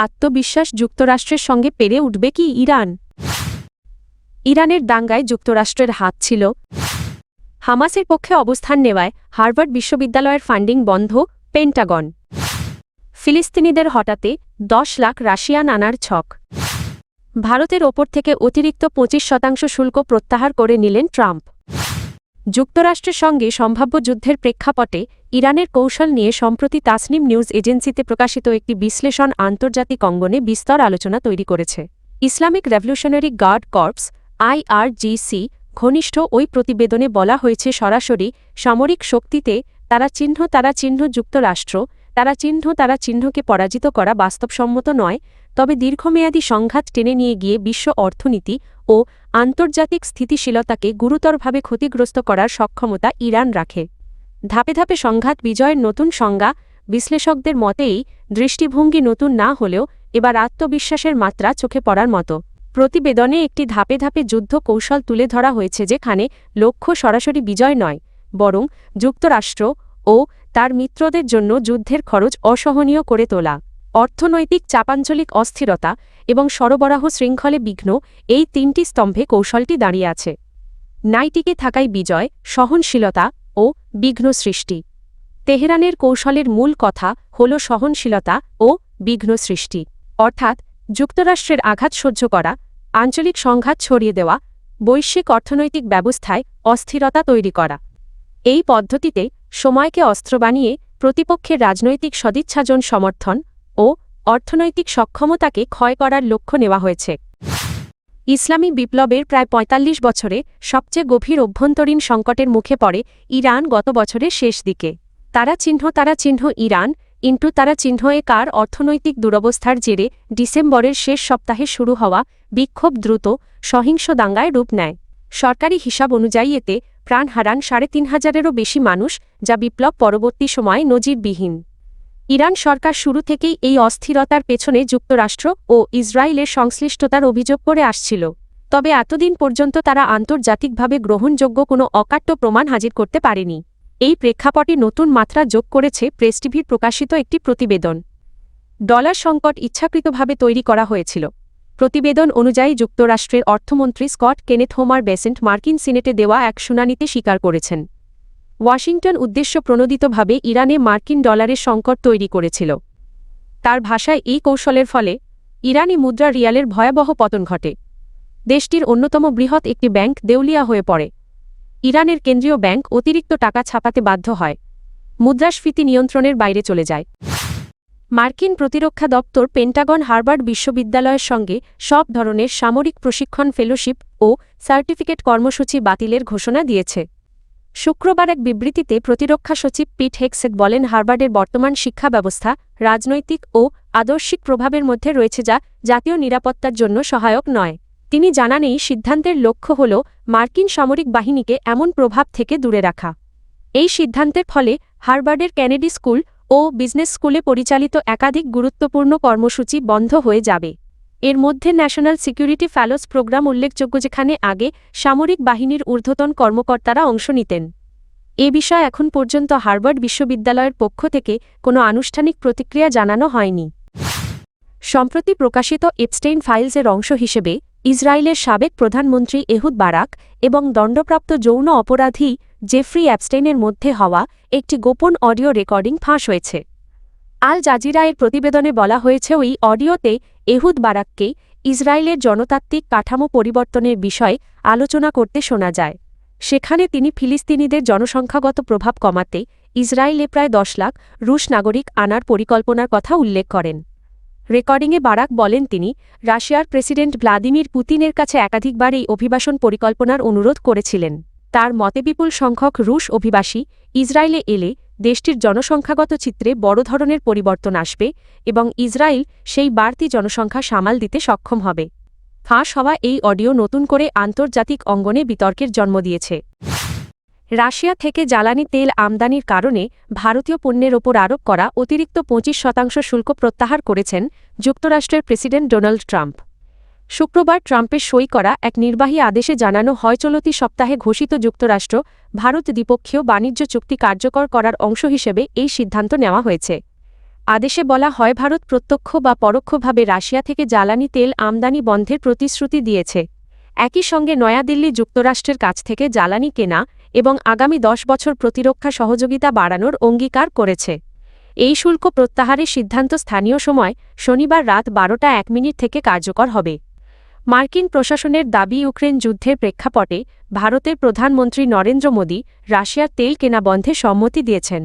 আত্মবিশ্বাস যুক্তরাষ্ট্রের সঙ্গে পেরে উঠবে কি ইরান? ইরানের দাঙ্গায় যুক্তরাষ্ট্রের হাত ছিল। হামাসের পক্ষে অবস্থান নেওয়ায় হার্ভার্ড বিশ্ববিদ্যালয়ের ফান্ডিং বন্ধ। পেন্টাগন ফিলিস্তিনিদের হটাতে 10 লাখ রাশিয়ান আনার ছক। ভারতের ওপর থেকে অতিরিক্ত 25% শুল্ক প্রত্যাহার করে নিলেন ট্রাম্প। যুক্তরাষ্ট্রের সঙ্গে সম্ভাব্য যুদ্ধের প্রেক্ষাপটে ইরানের কৌশল নিয়ে সম্প্রতি তাসনিম নিউজ এজেন্সিতে প্রকাশিত একটি বিশ্লেষণ আন্তর্জাতিক অঙ্গনে বিস্তর আলোচনা তৈরি করেছে। Islamic Revolutionary Guard Corps IRGC ঘনিষ্ঠ ওই প্রতিবেদনে বলা হয়েছে, সরাসরি সামরিক শক্তিতে তারা চিহ্ন যুক্তরাষ্ট্র তারা চিহ্নকে পরাজিত করা বাস্তবসম্মত নয়, তবে দীর্ঘমেয়াদী সংঘাত টেনে নিয়ে গিয়ে বিশ্ব অর্থনীতি ও আন্তর্জাতিক স্থিতিশীলতাকে গুরুতরভাবে ক্ষতিগ্রস্ত করার সক্ষমতা ইরান রাখে। ধাপে ধাপে সংঘাত বিজয়ের নতুন সংজ্ঞা। বিশ্লেষকদের মতেই দৃষ্টিভঙ্গি নতুন না হলেও এবার আত্মবিশ্বাসের মাত্রা চোখে পড়ার মতো। প্রতিবেদনে একটি ধাপে ধাপে যুদ্ধ কৌশল তুলে ধরা হয়েছে, যেখানে লক্ষ্য সরাসরি বিজয় নয়, বরং যুক্তরাষ্ট্র ও তার মিত্রদের জন্য যুদ্ধের খরচ অসহনীয় করে তোলা। অর্থনৈতিক চাপাঞ্চলিক অস্থিরতা এবং সরবরাহ শৃঙ্খলে বিঘ্ন, এই 3টি স্তম্ভে কৌশলটি দাঁড়িয়ে আছে। টিকে থাকাই বিজয়, সহনশীলতা ও বিঘ্ন সৃষ্টি। তেহরানের কৌশলের মূল কথা হল সহনশীলতা ও বিঘ্ন সৃষ্টি, অর্থাৎ যুক্তরাষ্ট্রের আঘাত সহ্য করা, আঞ্চলিক সংঘাত ছড়িয়ে দেওয়া, বৈশ্বিক অর্থনৈতিক ব্যবস্থায় অস্থিরতা তৈরি করা। এই পদ্ধতিতে সময়কে অস্ত্র বানিয়ে প্রতিপক্ষের রাজনৈতিক সদিচ্ছাজন সমর্থন ও অর্থনৈতিক সক্ষমতাকে ক্ষয় করার লক্ষ্য নেওয়া হয়েছে। ইসলামী বিপ্লবের প্রায় ৪৫ বছরে সবচেয়ে গভীর অভ্যন্তরীণ সংকটের মুখে পড়ে ইরান গত বছরের শেষ দিকে। তারা চিহ্ন ইরান তারা চিহ্ন কার অর্থনৈতিক দুরবস্থার জেরে ডিসেম্বরের শেষ সপ্তাহে শুরু হওয়া বিক্ষোভ দ্রুত সহিংস দাঙ্গায় রূপ নেয়। সরকারি হিসাব অনুযায়ী এতে প্রাণ হারান ৩,৫০০-এরও বেশি মানুষ, যা বিপ্লব পরবর্তী সময়ে নজিরবিহীন। ইরান সরকার শুরু থেকেই এই অস্থিরতার পেছনে যুক্তরাষ্ট্র ও ইসরায়েলের সংশ্লিষ্টতার অভিযোগ করে আসছিল, তবে এতদিন পর্যন্ত তারা আন্তর্জাতিকভাবে গ্রহণযোগ্য কোনো অকাট্য প্রমাণ হাজির করতে পারেনি। এই প্রেক্ষাপটে নতুন মাত্রা যোগ করেছে প্রেস টিভির প্রকাশিত একটি প্রতিবেদন। ডলার সংকট ইচ্ছাকৃতভাবে তৈরি করা হয়েছিল। প্রতিবেদন অনুযায়ী যুক্তরাষ্ট্রের অর্থমন্ত্রী স্কট কেনেথ হোমার বেসেন্ট মার্কিন সিনেটে দেওয়া এক শুনানিতে স্বীকার করেছেন, ওয়াশিংটন উদ্দেশ্যপ্রণোদিতভাবে ইরানে মার্কিন ডলারের সংকট তৈরি করেছিল। তার ভাষায় এই কৌশলের ফলে ইরানি মুদ্রা রিয়ালের ভয়াবহ পতন ঘটে। দেশটির অন্যতম বৃহৎ একটি ব্যাংক দেউলিয়া হয়ে পড়ে। ইরানের কেন্দ্রীয় ব্যাংক অতিরিক্ত টাকা ছাপাতে বাধ্য হয়। মুদ্রাস্ফীতি নিয়ন্ত্রণের বাইরে চলে যায়। মার্কিন প্রতিরক্ষা দপ্তর পেন্টাগন হার্ভার্ড বিশ্ববিদ্যালয়ের সঙ্গে সব ধরনের সামরিক প্রশিক্ষণ, ফেলোশিপ ও সার্টিফিকেট কর্মসূচি বাতিলের ঘোষণা দিয়েছে। শুক্রবার এক বিবৃতিতে প্রতিরক্ষা সচিব পিট হেগসেট বলেন, হার্ভার্ডের বর্তমান শিক্ষা ব্যবস্থা রাজনৈতিক ও আদর্শিক প্রভাবের মধ্যে রয়েছে, যা জাতীয় নিরাপত্তার জন্য সহায়ক নয়। তিনি জানান, এই সিদ্ধান্তের লক্ষ্য হল মার্কিন সামরিক বাহিনীকে এমন প্রভাব থেকে দূরে রাখা। এই সিদ্ধান্তের ফলে হার্ভার্ডের কেনেডি স্কুল ও বিজনেস স্কুলে পরিচালিত একাধিক গুরুত্বপূর্ণ কর্মসূচি বন্ধ হয়ে যাবে। এর মধ্যে ন্যাশনাল সিকিউরিটি ফেলোস প্রোগ্রাম উল্লেখযোগ্য, যেখানে আগে সামরিক বাহিনীর ঊর্ধ্বতন কর্মকর্তারা অংশ নিতেন। এ বিষয়ে এখন পর্যন্ত হার্ভার্ড বিশ্ববিদ্যালয়ের পক্ষ থেকে কোনো আনুষ্ঠানিক প্রতিক্রিয়া জানানো হয়নি। সম্প্রতি প্রকাশিত এপস্টেইন ফাইলসের অংশ হিসেবে ইসরায়েলের সাবেক প্রধানমন্ত্রী এহুদ বারাক এবং দণ্ডপ্রাপ্ত যৌন অপরাধী জেফ্রি অ্যাপস্টেইনের মধ্যে হওয়া একটি গোপন অডিও রেকর্ডিং ফাঁস হয়েছে। আল জাজিরা এর প্রতিবেদনে বলা হয়েছে, ওই অডিওতে এহুদ বারাককে ইসরায়েলের জনতাত্ত্বিক কাঠামো পরিবর্তনের বিষয়ে আলোচনা করতে শোনা যায়। সেখানে তিনি ফিলিস্তিনিদের জনসংখ্যাগত প্রভাব কমাতে ইসরায়েলে প্রায় 10 লাখ রুশ নাগরিক আনার পরিকল্পনার কথা উল্লেখ করেন। রেকর্ডিংয়ে বারাক বলেন, তিনি রাশিয়ার প্রেসিডেন্ট ভ্লাদিমির পুতিনের কাছে একাধিকবার এই অভিবাসন পরিকল্পনার অনুরোধ করেছিলেন। তার মতে বিপুল সংখ্যক রুশ অভিবাসী ইসরায়েলে এলে দেশটির জনসংখ্যাগত চিত্রে বড় ধরনের পরিবর্তন আসবে এবং ইসরায়েল সেই বাড়তি জনসংখ্যা সামাল দিতে সক্ষম হবে। ফাঁস হওয়া এই অডিও নতুন করে আন্তর্জাতিক অঙ্গনে বিতর্কের জন্ম দিয়েছে। রাশিয়া থেকে জ্বালানি তেল আমদানির কারণে ভারতীয় পণ্যের ওপর আরোপ করা অতিরিক্ত 25% শুল্ক প্রত্যাহার করেছেন যুক্তরাষ্ট্রের প্রেসিডেন্ট ডোনাল্ড ট্রাম্প। শুক্রবার ট্রাম্পের সই করা এক নির্বাহী আদেশে জানানো হয়, চলতি সপ্তাহে ঘোষিত যুক্তরাষ্ট্র ভারত দ্বিপক্ষীয় বাণিজ্য চুক্তি কার্যকর করার অংশ হিসেবে এই সিদ্ধান্ত নেওয়া হয়েছে। আদেশে বলা হয় ভারত প্রত্যক্ষ বা পরোক্ষভাবে রাশিয়া থেকে জ্বালানি তেল আমদানি বন্ধের প্রতিশ্রুতি দিয়েছে। একই সঙ্গে নয়াদিল্লি যুক্তরাষ্ট্রের কাছ থেকে জ্বালানি কেনা এবং আগামী 10 বছর প্রতিরক্ষা সহযোগিতা বাড়ানোর অঙ্গীকার করেছে। এই শুল্ক প্রত্যাহারের সিদ্ধান্ত স্থানীয় সময় শনিবার রাত 12:01 থেকে কার্যকর হবে। মার্কিন প্রশাসনের দাবি ইউক্রেন যুদ্ধের প্রেক্ষাপটে ভারতের প্রধানমন্ত্রী নরেন্দ্র মোদী রাশিয়ার তেল কেনা বন্ধে সম্মতি দিয়েছেন।